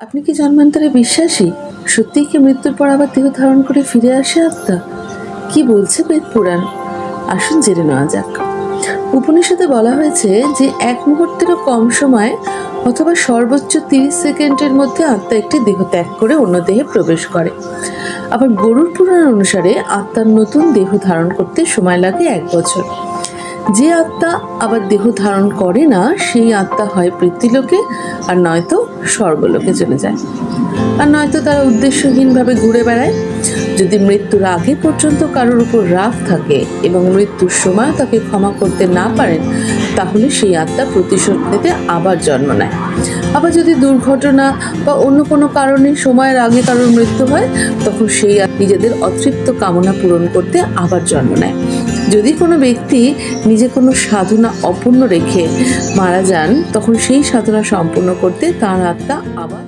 আপনি কি জন্মান্তরে বিশ্বাসী? সত্যিই কি মৃত্যুর পর আবার দেহ ধারণ করে ফিরে আসে আত্মা? কি বলছে বেদ পুরাণ? আসুন জেনে নেওয়া যাক। উপনিষদে বলা হয়েছে যে এক মুহূর্তেরও কম সময় অথবা সর্বোচ্চ 30 সেকেন্ডের মধ্যে আত্মা একটি দেহ ত্যাগ করে অন্য দেহে প্রবেশ করে। আবার গরুড় পুরাণ অনুসারে আত্মার নতুন দেহ ধারণ করতে সময় লাগে 1 বছর। যে আত্মা আবার দেহ ধারণ করে না সেই আত্মা হয় পৃথ্বীলোকে আর নয়তো স্বর্গলোকে চলে যায়, আর নয়তো তারা উদ্দেশ্যহীনভাবে ঘুরে বেড়ায়। যদি মৃত্যুর আগে পর্যন্ত কারোর উপর রাগ থাকে এবং মৃত্যুর সময় তাকে ক্ষমা করতে না পারেন, তাহলে সেই আত্মা প্রতিশোধ নিতে আবার জন্ম নেয়। আবার যদি দুর্ঘটনা বা অন্য কোনো কারণে সময়ের আগে কারোর মৃত্যু হয়, তখন সেই নিজেদের অতৃপ্ত কামনা পূরণ করতে আবার জন্ম নেয়। যদি কোনো ব্যক্তি নিজে কোনো সাধনা অপূর্ণ রেখে মারা যান, তখন সেই সাধনা সম্পূর্ণ করতে তার আত্মা আবার